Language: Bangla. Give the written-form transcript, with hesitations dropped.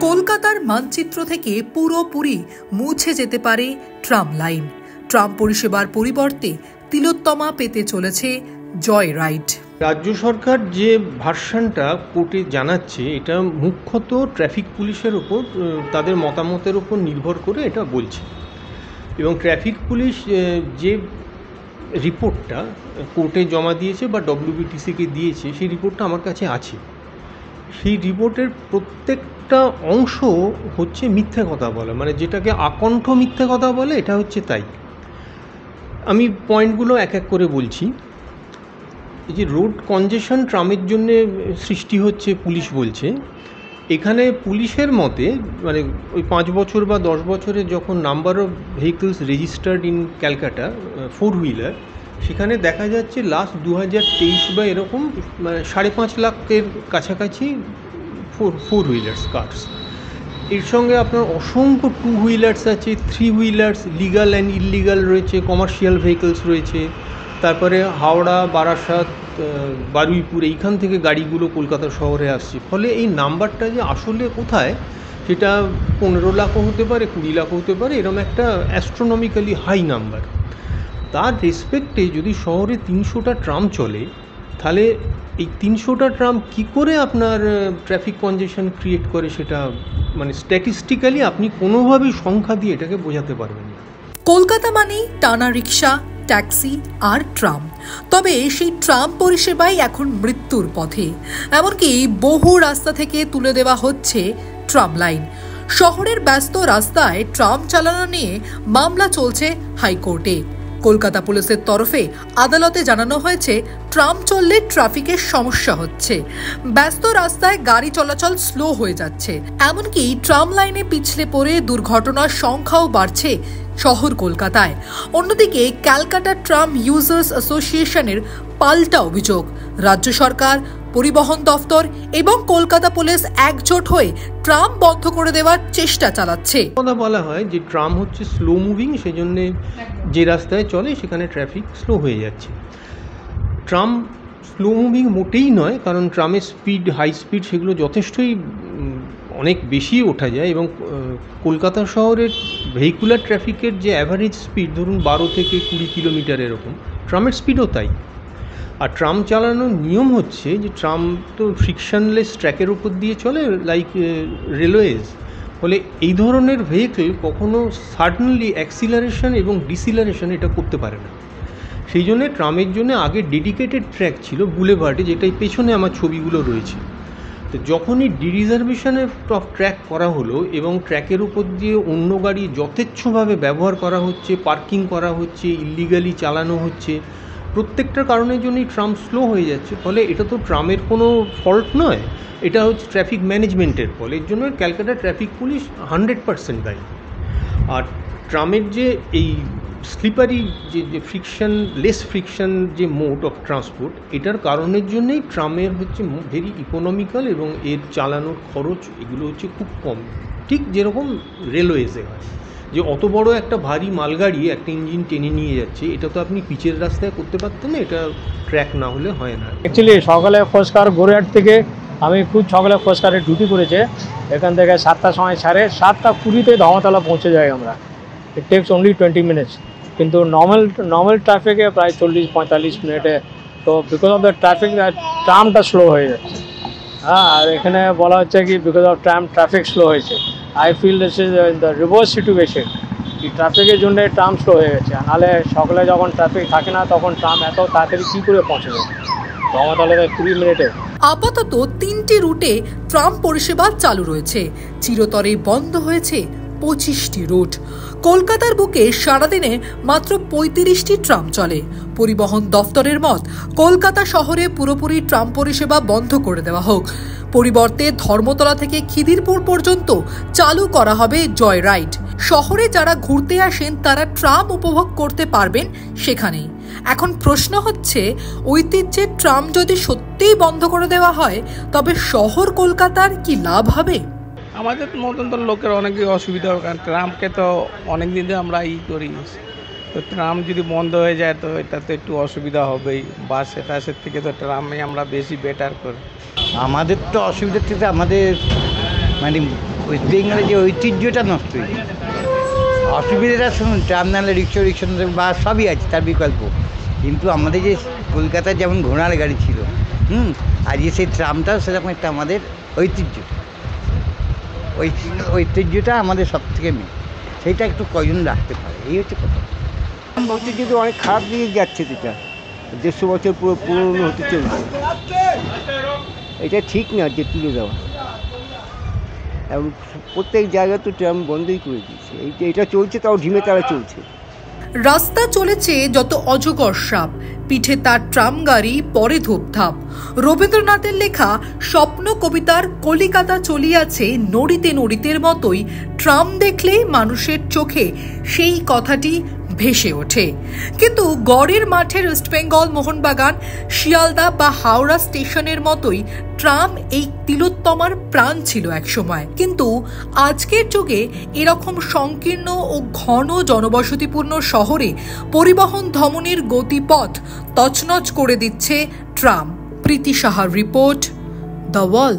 কলকাতার মানচিত্র থেকে পুরোপুরি মুছে যেতে পারে ট্রাম লাইন। ট্রাম পরিষেবার পরিবর্তে তিলোত্তমা পেতে চলেছে জয় রাইড। রাজ্য সরকার যে ভার্সনটা কোর্টে জানাচ্ছে এটা মুখ্যত ট্রাফিক পুলিশের ওপর তাদের মতামতের উপর নির্ভর করে এটা বলছে, এবং ট্রাফিক পুলিশ যে রিপোর্টটা কোর্টে জমা দিয়েছে বা ডব্লিউবিটিসিকে দিয়েছে সেই রিপোর্টটা আমার কাছে আছে। সেই রিপোর্টের প্রত্যেকটা অংশ হচ্ছে মিথ্যে কথা বলা, মানে যেটাকে আকণ্ঠ মিথ্যে কথা বলে এটা হচ্ছে তাই। আমি পয়েন্টগুলো এক এক করে বলছি। এই যে রোড কনজেশন ট্রামের জন্যে সৃষ্টি হচ্ছে পুলিশ বলছে, এখানে পুলিশের মতে মানে ওই 5 বছর বা 10 বছরে যখন number of vehicles registered in Calcutta 4 wheeler, সেখানে দেখা যাচ্ছে লাস্ট 2023 বা এরকম মানে 5.5 লাখের কাছাকাছি 4 হুইলার্স কার্স। এর সঙ্গে আপনার অসংখ্য 2 হুইলার্স আছে, 3 হুইলার্স, লিগাল অ্যান্ড ইললিগাল রয়েছে, কমার্শিয়াল ভেহিকলস রয়েছে। তারপরে হাওড়া, বারাসাত, বারুইপুর এইখান থেকে গাড়িগুলো কলকাতা শহরে আসছে। ফলে এই নাম্বারটা যে আসলে কোথায় সেটা 15 লাখও হতে পারে, 20 লাখও হতে পারে, এরকম একটা অ্যাস্ট্রোনমিক্যালি হাই নাম্বার। তার রেসপেক্টে যদি শহরে 300টা ট্রাম চলে, তাহলে এই 300টা ট্রাম কী করে আপনার ট্রাফিক কনজেশন ক্রিয়েট করে সেটা মানে স্ট্যাটিস্টিক্যালি আপনি কোনোভাবেই সংখ্যা দিয়ে এটাকে বোঝাতে পারবেন না। কলকাতা মানেই টানা রিক্সা, ট্যাক্সি আর ট্রাম। তবে সেই ট্রাম পরিষেবাই এখন মৃত্যুর পথে। এমনকি বহু রাস্তা থেকে তুলে দেওয়া হচ্ছে ট্রাম লাইন। শহরের ব্যস্ত রাস্তায় ট্রাম চালানো নিয়ে মামলা চলছে হাইকোর্টে। কলকাতা পুলিশের তরফে আদালতে জানানো হয়েছে ট্রাম চললে ট্রাফিকের সমস্যা হচ্ছে, ব্যস্ত রাস্তায় গাড়ি চলাচল স্লো হয়ে যাচ্ছে, এমনকি ট্রাম লাইনে পিছলে পড়ে দুর্ঘটনার সংখ্যাও বাড়ছে শহর কলকাতায়। অন্যদিকে ক্যালকাটা ট্রাম ইউজার্স অ্যাসোসিয়েশনের পাল্টা অভিযোগ, রাজ্য সরকার, পরিবহন দফতর এবং কলকাতা পুলিশ একজোট হয়ে ট্রাম বন্ধ করে দেওয়ার চেষ্টা চালাচ্ছে। কথা বলা হয় যে ট্রাম হচ্ছে স্লো মুভিং, সেজন্য যে রাস্তায় চলে সেখানে ট্রাফিক স্লো হয়ে যাচ্ছে। ট্রাম স্লো মুভিং মোটেই নয়, কারণ ট্রামের স্পিড, হাই স্পিড সেগুলো যথেষ্টই অনেক বেশি ওঠা যায়, এবং কলকাতা শহরের ভেহিকুলার ট্রাফিকের যে অ্যাভারেজ স্পিড ধরুন 12 থেকে 20 কিলোমিটার এরকম, ট্রামের স্পিডও তাই। আর ট্রাম চালানোর নিয়ম হচ্ছে যে ট্রাম তো ফ্রিকশনলেস ট্র্যাকের উপর দিয়ে চলে লাইক রেলওয়েজ। ফলে এই ধরনের ভেহিকল কখনো সাডেনলি অ্যাক্সিলারেশন এবং ডিসিলারেশন এটা করতে পারে না। সেই জন্যে ট্রামের জন্য আগে ডেডিকেটেড ট্র্যাক ছিল বুলেভার্ডে, যেটাই পেছনে আমার ছবিগুলো রয়েছে। তো যখনই ডিরিজার্ভেশনের অফ ট্র্যাক করা হলো এবং ট্র্যাকের উপর দিয়ে অন্য গাড়ি যথেচ্ছভাবে ব্যবহার করা হচ্ছে, পার্কিং করা হচ্ছে, ইল্লিগালি চালানো হচ্ছে, প্রত্যেকটার কারণের জন্যই ট্রাম স্লো হয়ে যাচ্ছে। ফলে এটা তো ট্রামের কোনো ফল্ট নয়, এটা হচ্ছে ট্রাফিক ম্যানেজমেন্টের ফল। এর জন্য ক্যালকাটা ট্রাফিক পুলিশ 100% দায়ী। আর ট্রামের যে এই স্লিপারি যে লেস ফ্রিকশন যে মোড অফ ট্রান্সপোর্ট, এটার কারণের জন্যই ট্রামের হচ্ছে ভেরি ইকোনমিক্যাল এবং এর চালানোর খরচ এগুলো হচ্ছে খুব কম। ঠিক যেরকম রেলওয়েজে হয়, যে অত বড় একটা ভারী মালগাড়ি একটা ইঞ্জিন টেনে নিয়ে যাচ্ছে, এটা তো আপনি পিচের রাস্তায় করতে পারতেন না, এটা ট্র্যাক না হলে হয় না। অ্যাকচুয়ালি সকালে ফোস্কার গড়িয়াহাট থেকে আমি খুব সকালে ফোস্কারে ডিউটি করেছে, এখান থেকে 7টার সময় ছাড়ে, 7:20 ধর্মতলা পৌঁছে যাই আমরা। ইট টেক্স অনলি 20 মিনিটস, কিন্তু নর্মাল ট্রাফিকে প্রায় 40-45 মিনিটে। তো বিকজ অফ দ্য ট্রাফিক ট্রামটা স্লো হয়ে যাচ্ছে। হ্যাঁ, আর এখানে বলা হচ্ছে কি বিকজ অফ ট্রাফিক স্লো হয়েছে। I feel this is the reverse situation, এই ট্রাফিকের জন্য ট্রাম স্লো হয়ে গেছে। নাহলে সকালে যখন ট্রাফিক থাকে না তখন ট্রাম এত তাড়াতাড়ি কী করে পৌঁছে যাবে ধর্মতলাতে 20 মিনিটে। আপাতত 3টি রুটে ট্রাম পরিষেবা চালু রয়েছে, চিরতরে বন্ধ হয়েছে 25টি রুট। কলকাতার বুকে সারাদিনে মাত্র 35টি ট্রাম চলে। পরিবহন দফতরের মত, কলকাতা শহরে পুরোপুরি ট্রাম পরিষেবা বন্ধ করে দেওয়া হোক, পরিবর্তে ধর্মতলা থেকে খিদিরপুর পর্যন্ত চালু করা হবে জয় রাইড। শহরে যারা ঘুরতে আসেন তারা ট্রাম উপভোগ করতে পারবেন সেখানেই। এখন প্রশ্ন হচ্ছে, ঐতিহ্যের ট্রাম যদি সত্যিই বন্ধ করে দেওয়া হয় তবে শহর কলকাতার কি লাভ হবে? আমাদের মতন তো লোকের অনেকই অসুবিধা হবে, কারণ ট্রামকে তো অনেক দিন ধরে আমরা করি। তো ট্রাম যদি বন্ধ হয়ে যায় তো এটা তো একটু অসুবিধা হবেই। বাসের থেকে তো ট্রামে আমরা বেশি বেটার করি। আমাদের তো অসুবিধা থেকে আমাদের মানে ওয়েস্ট বেঙ্গলের যে ঐতিহ্যটা নষ্ট হয়ে যায়। অসুবিধাটা শুনুন, ট্রাম নাহলে রিক্সা বা সবই আছে, তার বিকল্প। কিন্তু আমাদের যে কলকাতার যেমন ঘোড়ার গাড়ি ছিল, আর যে সেই ট্রামটাও সেরকম একটা আমাদের ঐতিহ্য, ওই ঐতিহ্যটা আমাদের সব থেকে মেন, সেইটা একটু কয়জন রাখতে পারে, এই হচ্ছে কথা। ঐতিহ্য তো অনেক খারাপ দিকে যাচ্ছে, যেটা 150 বছর পুরনো হতে চলছে, এটা ঠিক না যে তুলে দেওয়া। এবং প্রত্যেক জায়গায় তো ট্রাম বন্ধই করে দিয়েছে, এটা চলছে, তাও ঢিমে তারা চলছে। রাস্তা চলেছে যত অজগর সাপ, পিঠে তার ট্রাম গাড়ি, পরে ধূপধাপ। রবীন্দ্রনাথের লেখা স্বপ্ন কবিতার কলিকাতা চলিয়াছে নড়িতে নড়িতের মতোই ট্রাম দেখলে মানুষের চোখে সেই কথাটি ভেসে ওঠে। কিন্তু গড়ের মাঠের ইস্টবেঙ্গল, মোহনবাগান, শিয়ালদা বা হাওড়া স্টেশনের মতোই ট্রাম এই তিলোত্তমার প্রাণ ছিল একসময়। কিন্তু আজকের যুগে এরকম সংকীর্ণ ও ঘন জনবসতিপূর্ণ শহরে পরিবহন ধমনীর গতিপথ তছনছ করে দিচ্ছে ট্রাম। প্রীতি সাহার রিপোর্ট, দ্য ওয়াল।